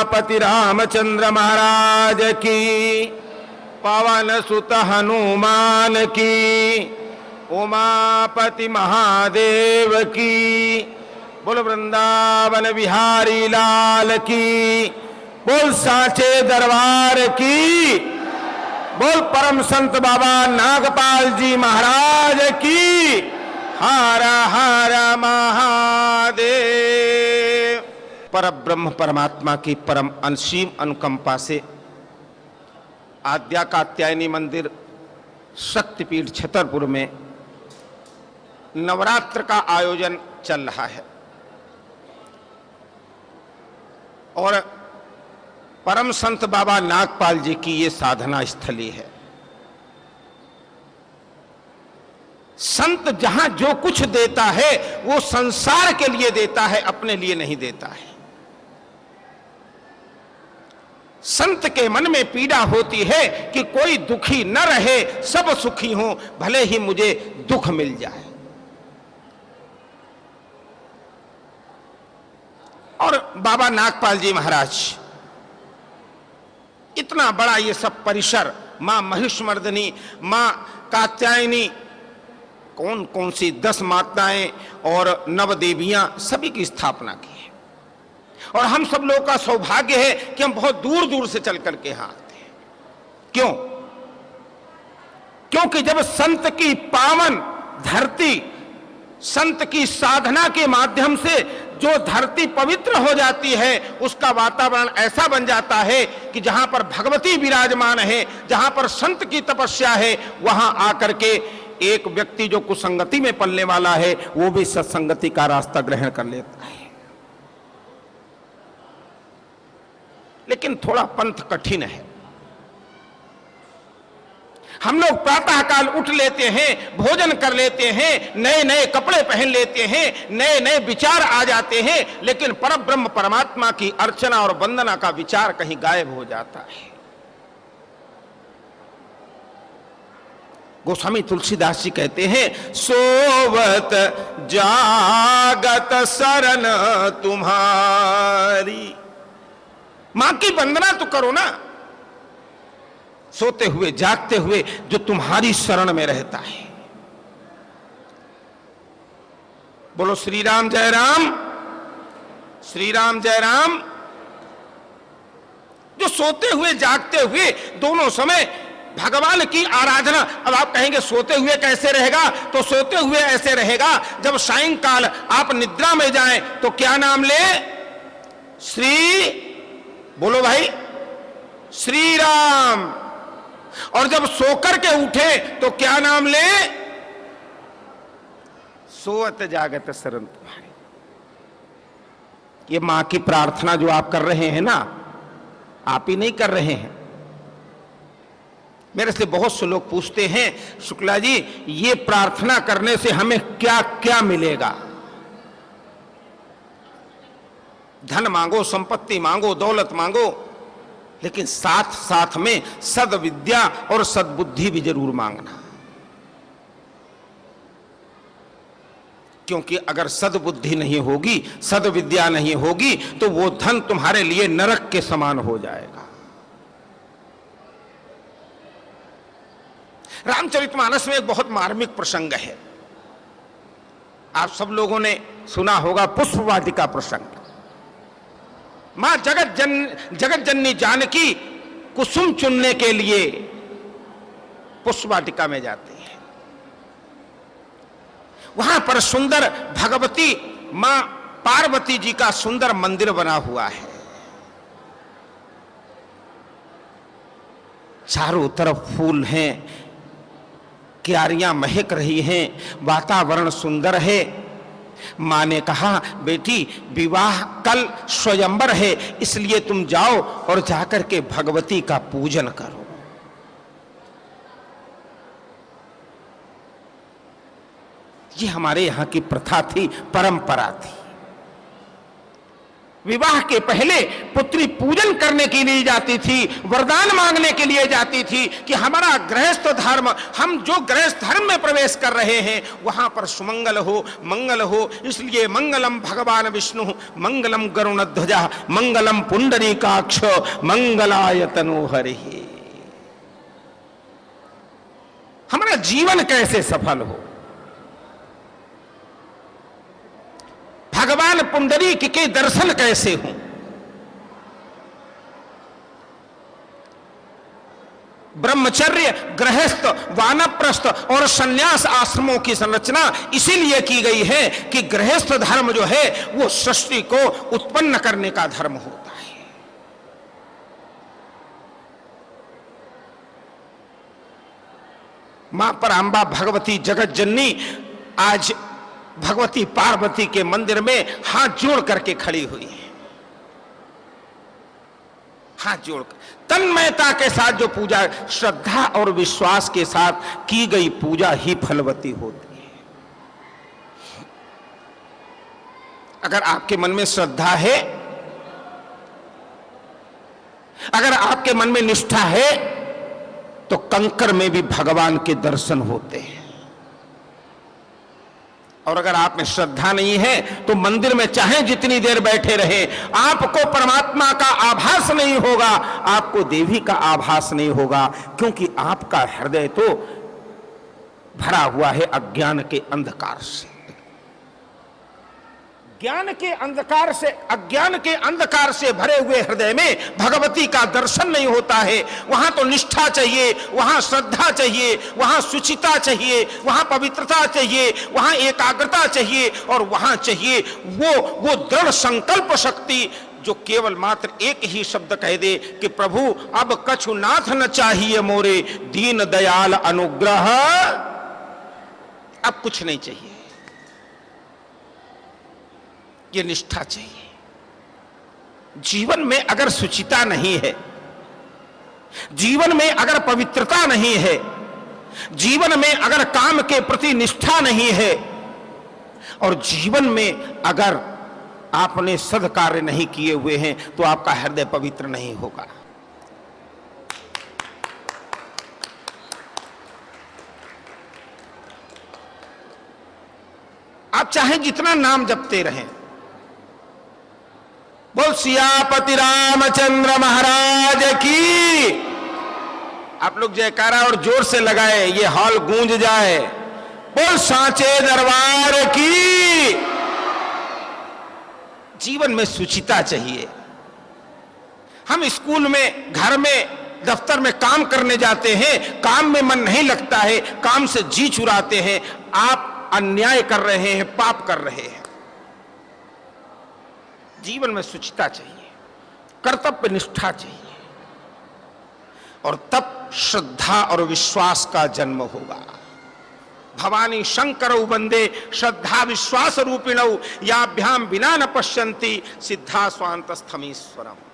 उमापति रामचंद्र महाराज की, पवन सुत हनुमान की, उमापति महादेव की, बोल वृंदावन बिहारी लाल की, बोल सांचे दरबार की, बोल परम संत बाबा नागपाल जी महाराज की। हर हर महादेव। परब्रह्म परमात्मा की परम असीम अनुकंपा से आद्या कात्यायनी मंदिर शक्तिपीठ छतरपुर में नवरात्र का आयोजन चल रहा है और परम संत बाबा नागपाल जी की ये साधना स्थली है। संत जहां जो कुछ देता है वो संसार के लिए देता है, अपने लिए नहीं देता है। संत के मन में पीड़ा होती है कि कोई दुखी न रहे, सब सुखी हों, भले ही मुझे दुख मिल जाए। और बाबा नागपाल जी महाराज इतना बड़ा ये सब परिसर, मां महिषमर्दिनी, मां कात्यायनी, कौन कौन सी 10 माताएं और 9 देवियां, सभी की स्थापना की है। और हम सब लोगों का सौभाग्य है कि हम बहुत दूर दूर से चल करके यहां आते हैं। क्यों? क्योंकि जब संत की पावन धरती, संत की साधना के माध्यम से जो धरती पवित्र हो जाती है, उसका वातावरण ऐसा बन जाता है कि जहां पर भगवती विराजमान है, जहां पर संत की तपस्या है, वहां आकर के एक व्यक्ति जो कुसंगति में पलने वाला है वो भी सत्संगति का रास्ता ग्रहण कर लेता है। लेकिन थोड़ा पंथ कठिन है। हम लोग प्रातः काल उठ लेते हैं, भोजन कर लेते हैं, नए नए कपड़े पहन लेते हैं, नए नए विचार आ जाते हैं, लेकिन परब्रह्म परमात्मा की अर्चना और वंदना का विचार कहीं गायब हो जाता है। गोस्वामी तुलसीदास जी कहते हैं, सोवत जागत शरण तुम्हारी। मां की वंदना तो करो ना, सोते हुए जागते हुए जो तुम्हारी शरण में रहता है। बोलो श्री राम जय राम, श्री राम जय राम। जो सोते हुए जागते हुए दोनों समय भगवान की आराधना। अब आप कहेंगे सोते हुए कैसे रहेगा? तो सोते हुए ऐसे रहेगा, जब सायंकाल आप निद्रा में जाएं तो क्या नाम ले? श्री, बोलो भाई, श्री राम। और जब सोकर के उठे तो क्या नाम ले? सोवत जागत शरण तुम्हारी। ये मां की प्रार्थना जो आप कर रहे हैं ना, आप ही नहीं कर रहे हैं। मेरे से बहुत से लोग पूछते हैं, शुक्ला जी ये प्रार्थना करने से हमें क्या क्या मिलेगा? धन मांगो, संपत्ति मांगो, दौलत मांगो, लेकिन साथ साथ में सद्विद्या और सद्बुद्धि भी जरूर मांगना। क्योंकि अगर सद्बुद्धि नहीं होगी, सद्विद्या नहीं होगी, तो वो धन तुम्हारे लिए नरक के समान हो जाएगा। रामचरितमानस में एक बहुत मार्मिक प्रसंग है, आप सब लोगों ने सुना होगा, पुष्प वाटिका प्रसंग। मां जगत जननी जानकी कुसुम चुनने के लिए पुष्प वाटिका में जाती है। वहां पर सुंदर भगवती मां पार्वती जी का सुंदर मंदिर बना हुआ है। चारों तरफ फूल हैं, क्यारियां महक रही हैं, वातावरण सुंदर है। मां ने कहा, बेटी विवाह कल स्वयंवर है, इसलिए तुम जाओ और जाकर के भगवती का पूजन करो। ये हमारे यहां की प्रथा थी, परंपरा थी। विवाह के पहले पुत्री पूजन करने के लिए जाती थी, वरदान मांगने के लिए जाती थी कि हमारा गृहस्थ धर्म, हम जो गृहस्थ धर्म में प्रवेश कर रहे हैं वहां पर सुमंगल हो, मंगल हो। इसलिए मंगलम भगवान विष्णु, मंगलम गरुणध्वजा, मंगलम पुंडरीकाक्ष, मंगलाय तनोहरि। हमारा जीवन कैसे सफल हो, भगवान पुंडरीक के दर्शन कैसे हों, ब्रह्मचर्य, गृहस्थ, वानप्रस्थ और संन्यास आश्रमों की संरचना इसीलिए की गई है कि गृहस्थ धर्म जो है वो सृष्टि को उत्पन्न करने का धर्म होता है। मां परांबा भगवती जगत जननी आज भगवती पार्वती के मंदिर में हाथ जोड़ करके खड़ी हुई है। हाथ जोड़कर तन्मयता के साथ जो पूजा, श्रद्धा और विश्वास के साथ की गई पूजा ही फलवती होती है। अगर आपके मन में श्रद्धा है, अगर आपके मन में निष्ठा है, तो कंकर में भी भगवान के दर्शन होते हैं। और अगर आप में श्रद्धा नहीं है तो मंदिर में चाहे जितनी देर बैठे रहे, आपको परमात्मा का आभास नहीं होगा, आपको देवी का आभास नहीं होगा, क्योंकि आपका हृदय तो भरा हुआ है अज्ञान के अंधकार से। ज्ञान के अंधकार से, अज्ञान के अंधकार से भरे हुए हृदय में भगवती का दर्शन नहीं होता है। वहां तो निष्ठा चाहिए, वहां श्रद्धा चाहिए, वहां शुचिता चाहिए, वहां पवित्रता चाहिए, वहां एकाग्रता चाहिए, और वहां चाहिए वो दृढ़ संकल्प शक्ति जो केवल मात्र एक ही शब्द कह दे कि प्रभु अब कछु नाथ न चाहिए मोरे, दीन दयाल अनुग्रह, अब कुछ नहीं चाहिए। ये निष्ठा चाहिए। जीवन में अगर शुचिता नहीं है, जीवन में अगर पवित्रता नहीं है, जीवन में अगर काम के प्रति निष्ठा नहीं है, और जीवन में अगर आपने सद्कार्य नहीं किए हुए हैं, तो आपका हृदय पवित्र नहीं होगा। आप चाहे जितना नाम जपते रहें, बोल सियापति रामचंद्र महाराज की। आप लोग जयकारा और जोर से लगाए, ये हॉल गूंज जाए। बोल सांचे दरबार की। जीवन में शुचिता चाहिए। हम स्कूल में, घर में, दफ्तर में काम करने जाते हैं, काम में मन नहीं लगता है, काम से जी चुराते हैं, आप अन्याय कर रहे हैं, पाप कर रहे हैं। जीवन में शुचिता चाहिए, कर्तव्य निष्ठा चाहिए, और तब श्रद्धा और विश्वास का जन्म होगा। भवानी शंकरौ वंदे श्रद्धा विश्वास रूपिणौ, याभ्याम विना न पश्यन्ति सिद्धा स्वांतस्थमीश्वरम्।